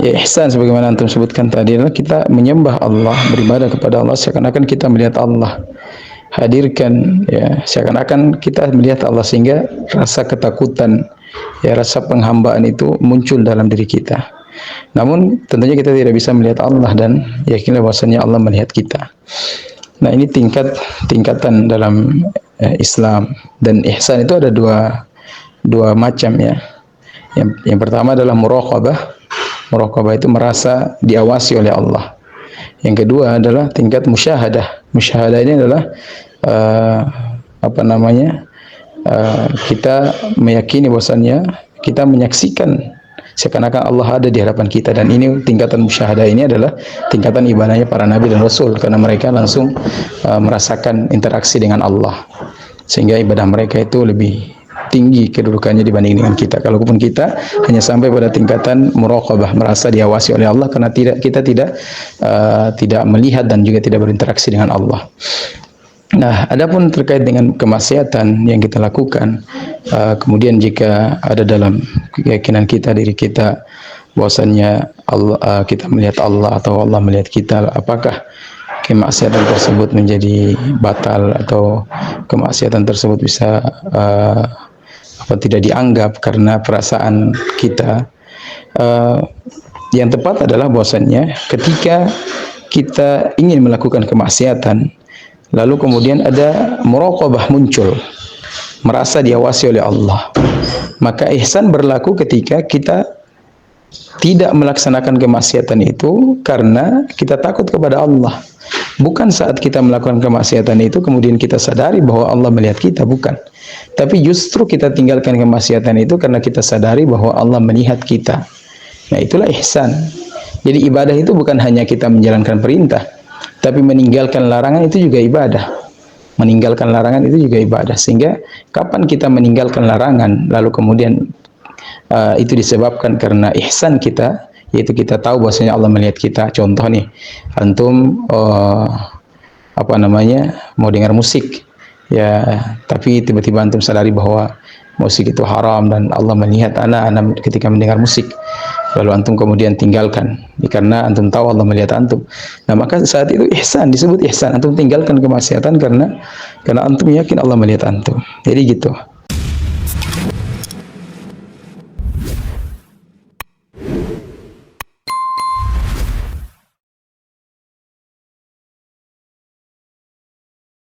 Ya, ihsan sebagaimana antum sebutkan tadi adalah kita menyembah Allah, beribadah kepada Allah seakan-akan kita melihat Allah. Hadirkan ya, seakan-akan kita melihat Allah sehingga rasa ketakutan, ya rasa penghambaan itu muncul dalam diri kita. Namun tentunya kita tidak bisa melihat Allah dan yakinlah bahwasanya Allah melihat kita. Nah, ini tingkatan dalam Islam, dan ihsan itu ada dua macam ya. Yang pertama adalah muraqabah. Muraqabah itu merasa diawasi oleh Allah. Yang kedua adalah tingkat musyahadah. Musyahadah ini adalah uh, apa namanya? Kita meyakini bahwasannya kita menyaksikan seakan-akan Allah ada di hadapan kita, dan ini tingkatan musyahadah ini adalah tingkatan ibadahnya para nabi dan rasul, karena mereka langsung merasakan interaksi dengan Allah, sehingga ibadah mereka itu lebih tinggi kedudukannya dibanding dengan kita. Kalaupun kita hanya sampai pada tingkatan muraqabah, merasa diawasi oleh Allah karena kita tidak melihat dan juga tidak berinteraksi dengan Allah. Nah, adapun terkait dengan kemaksiatan yang kita lakukan, kemudian jika ada dalam keyakinan kita, diri kita, bahwasannya Allah, kita melihat Allah atau Allah melihat kita, apakah kemaksiatan tersebut menjadi batal atau kemaksiatan tersebut bisa tidak dianggap karena perasaan kita? Yang tepat adalah bahwasannya ketika kita ingin melakukan kemaksiatan, lalu kemudian ada muraqabah muncul, merasa diawasi oleh Allah, maka ihsan berlaku ketika kita tidak melaksanakan kemaksiatan itu karena kita takut kepada Allah. Bukan saat kita melakukan kemaksiatan itu kemudian kita sadari bahwa Allah melihat kita, bukan. Tapi justru kita tinggalkan kemaksiatan itu karena kita sadari bahwa Allah melihat kita. Nah, itulah ihsan. Jadi ibadah itu bukan hanya kita menjalankan perintah, tapi meninggalkan larangan itu juga ibadah. Meninggalkan larangan itu juga ibadah. Sehingga kapan kita meninggalkan larangan lalu kemudian itu disebabkan karena ihsan kita, yaitu kita tahu bahwasanya Allah melihat kita. Contoh nih, antum mau dengar musik ya, tapi tiba-tiba antum sadari bahwa musik itu haram dan Allah melihat anak ketika mendengar musik, lalu antum kemudian tinggalkan karena antum tahu Allah melihat antum. Nah, maka saat itu ihsan, disebut ihsan. Antum tinggalkan kemaksiatan karena antum yakin Allah melihat antum. Jadi gitu.